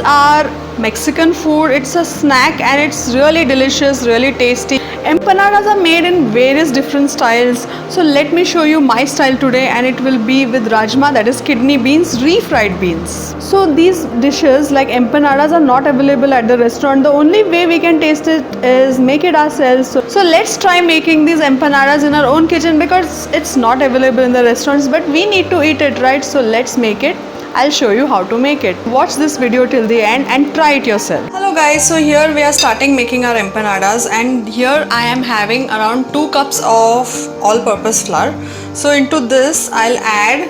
are Mexican food. It's a snack and it's really delicious, really tasty. Empanadas are made in various different styles. So let me show you my style today, and it will be with rajma, that is kidney beans, refried beans. So these dishes like empanadas are not available at the restaurant. The only way we can taste it is make it ourselves. So let's try making these empanadas in our own kitchen, because it's not available in the restaurants, but we need to eat it, right? So let's make it. I'll show you how to make it. Watch this video till the end and try it yourself. Hello guys, so here we are starting making our empanadas, and here I am having around 2 cups of all-purpose flour. So into this I'll add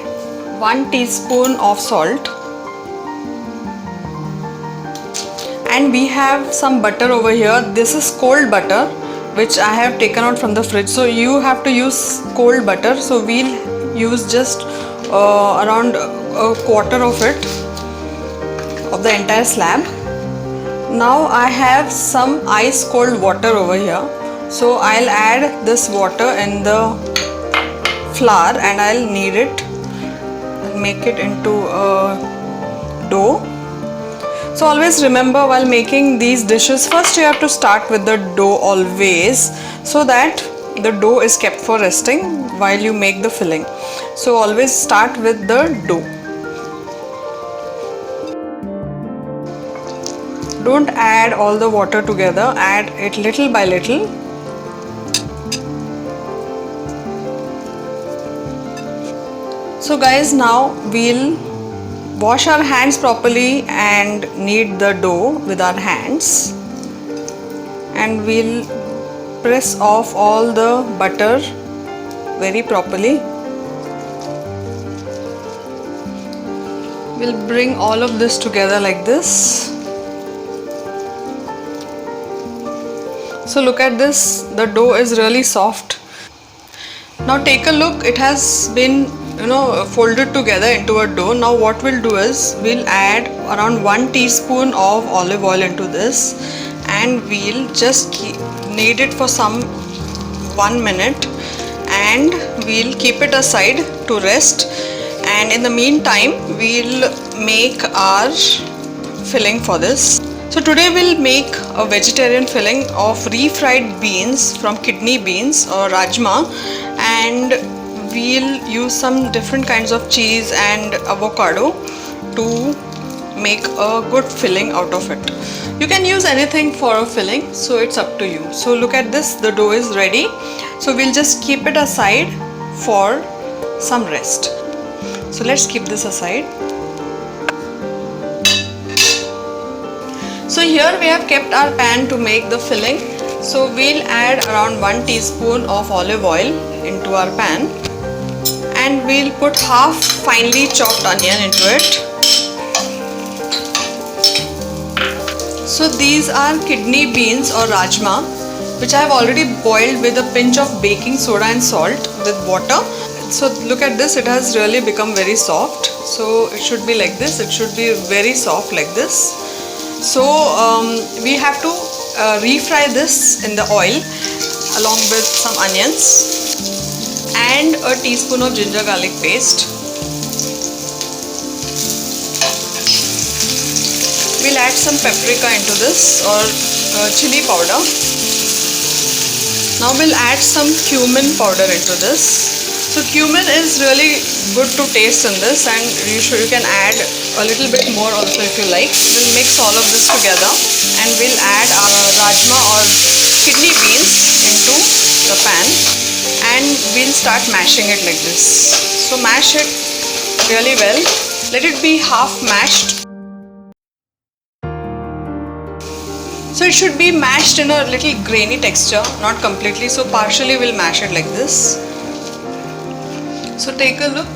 1 teaspoon of salt, and we have some butter over here. This is cold butter which I have taken out from the fridge, so you have to use cold butter. So we'll use just around a quarter of it, of the entire slab. Now I have some ice cold water over here, so I'll add this water in the flour and I'll knead it and make it into a dough. So always remember, while making these dishes, first you have to start with the dough always, so that the dough is kept for resting while you make the filling. So always start with the dough. Don't add all the water together, add it little by little. So guys, now we'll wash our hands properly and knead the dough with our hands, and we'll press off all the butter very properly. We'll bring all of this together like this. So look at this, the dough is really soft. Now take a look, it has been folded together into a dough. Now what we'll do is we'll add around 1 teaspoon of olive oil into this, and we'll just knead it for some 1 minute, and we'll keep it aside to rest. And in the meantime we'll make our filling for this. So today we'll make a vegetarian filling of refried beans from kidney beans or rajma, and we'll use some different kinds of cheese and avocado to make a good filling out of it. You can use anything for a filling, so it's up to you. So look at this, the dough is ready. So we'll just keep it aside for some rest. So let's keep this aside. So here we have kept our pan to make the filling. So we'll add around 1 teaspoon of olive oil into our pan, and we'll put half finely chopped onion into it. So these are kidney beans or rajma, which I have already boiled with a pinch of baking soda and salt with water. So look at this, it has really become very soft. So it should be like this, it should be very soft like this. So we have to refry this in the oil along with some onions and a teaspoon of ginger garlic paste. We'll add some paprika into this, or chili powder. Now we'll add some cumin powder into this. So cumin is really good to taste in this, and you can add a little bit more also if you like. We'll mix all of this together, and we'll add our rajma or kidney beans into the pan, and we'll start mashing it like this. So mash it really well. Let it be half mashed. So it should be mashed in a little grainy texture, not completely. So partially we'll mash it like this. So take a look,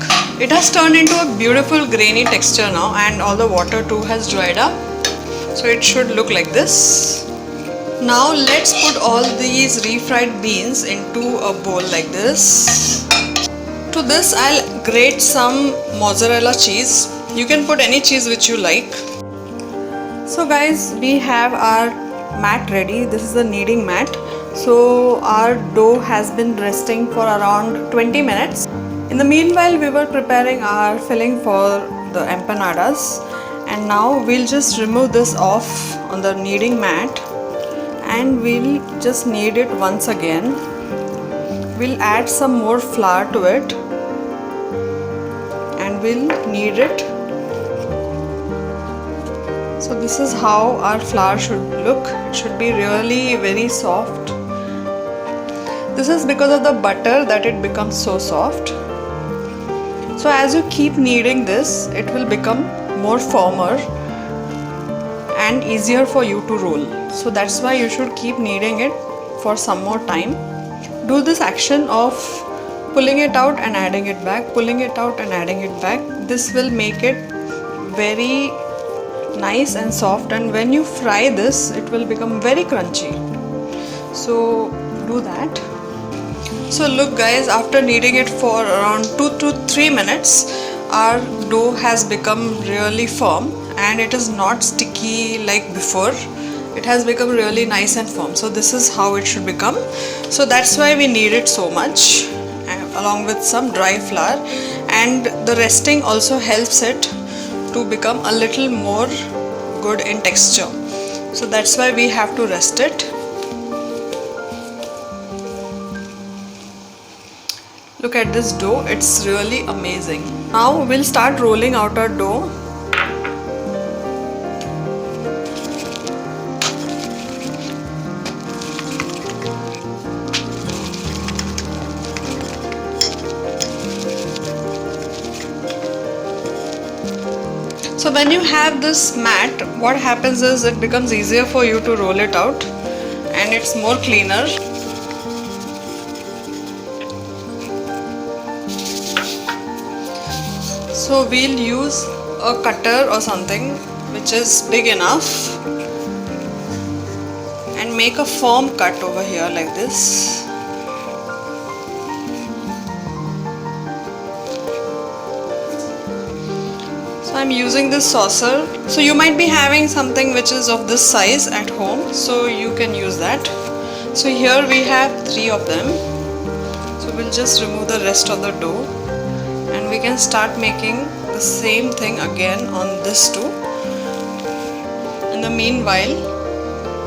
it has turned into a beautiful grainy texture now, and all the water too has dried up. So it should look like this. Now let's put all these refried beans into a bowl like this. To this I'll grate some mozzarella cheese. You can put any cheese which you like. So guys, we have our mat ready. This is the kneading mat. So our dough has been resting for around 20 minutes. In the meanwhile, we were preparing our filling for the empanadas, And now we'll just remove this off on the kneading mat and we'll just knead it once again. We'll add some more flour to it and we'll knead it. So this is how our flour should look. It should be really very soft. This is because of the butter that it becomes so soft. So as you keep kneading this, it will become more firmer and easier for you to roll. So that's why you should keep kneading it for some more time. Do this action of pulling it out and adding it back, pulling it out and adding it back. This will make it very nice and soft, and when you fry this, it will become very crunchy. So do that. So look guys, after kneading it for around 2 to 3 minutes, our dough has become really firm and it is not sticky like before. It has become really nice and firm. So this is how it should become. So that's why we knead it so much, along with some dry flour, and the resting also helps it to become a little more good in texture. So that's why we have to rest it. Look at this dough, it's really amazing. Now we'll start rolling out our dough. So when you have this mat, what happens is it becomes easier for you to roll it out and it's more cleaner. So we'll use a cutter or something which is big enough and make a firm cut over here like this. So I'm using this saucer. So you might be having something which is of this size at home, so you can use that. So here we have 3 of them. So we'll just remove the rest of the dough. And we can start making the same thing again on this too. In the meanwhile,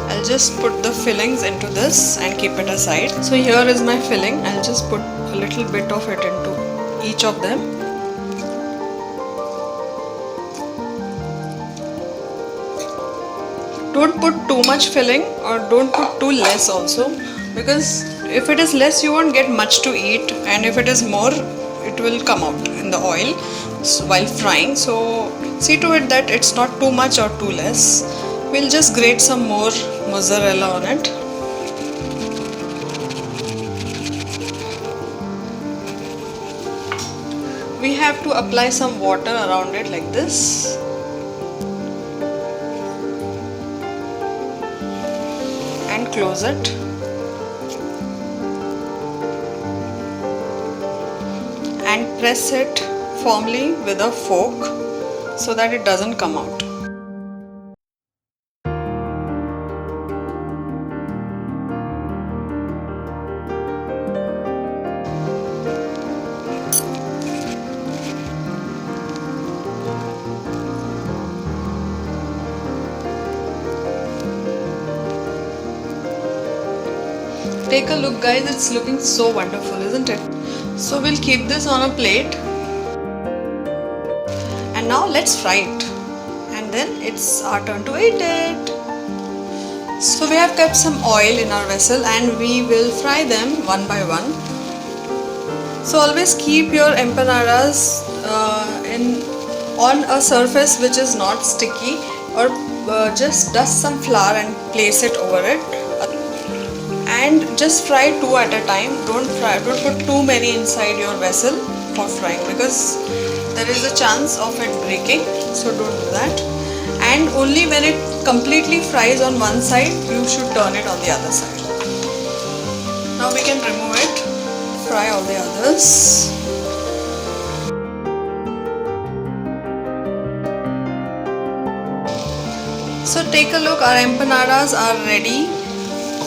I'll just put the fillings into this and keep it aside. So here is my filling. I'll just put a little bit of it into each of them. Don't put too much filling or don't put too less also, because if it is less you won't get much to eat, and if it is more it will come out in the oil while frying. So see to it that it's not too much or too less. We'll just grate some more mozzarella on it. We have to apply some water around it like this. And close it. And press it firmly with a fork so that it doesn't come out. Take a look guys, it's looking so wonderful, isn't it? So we'll keep this on a plate and now let's fry it, and then it's our turn to eat it. So we have kept some oil in our vessel and we will fry them one by one. So always keep your empanadas on a surface which is not sticky, or just dust some flour and place it over it. And just fry 2 at a time. Don't put too many inside your vessel for frying, because there is a chance of it breaking, so don't do that. And only when it completely fries on one side, you should turn it on the other side. Now we can remove it, fry all the others. So take a look, our empanadas are ready.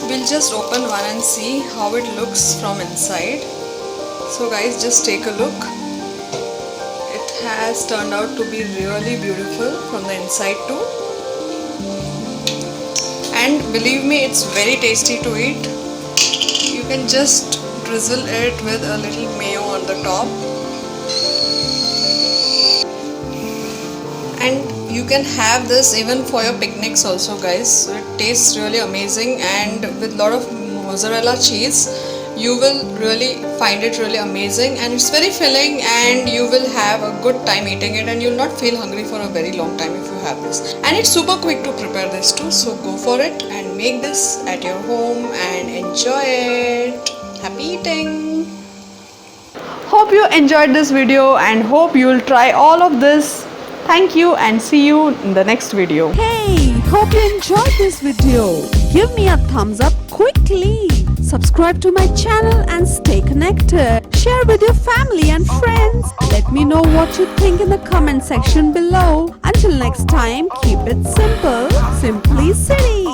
We'll just open one and see how it looks from inside. So guys, just take a look. It has turned out to be really beautiful from the inside too. And believe me, it's very tasty to eat. You can just drizzle it with a little mayo on the top. And you can have this even for your picnics also, guys. So it tastes really amazing, and with lot of mozzarella cheese, you will really find it really amazing, and it's very filling, and you will have a good time eating it, and you'll not feel hungry for a very long time if you have this. And it's super quick to prepare this too, so go for it and make this at your home and enjoy it. Happy eating! Hope you enjoyed this video and hope you'll try all of this. Thank you and see you in the next video. Hey, hope you enjoyed this video. Give me a thumbs up quickly. Subscribe to my channel and stay connected. Share with your family and friends. Let me know what you think in the comment section below. Until next time, keep it simple. Simply City.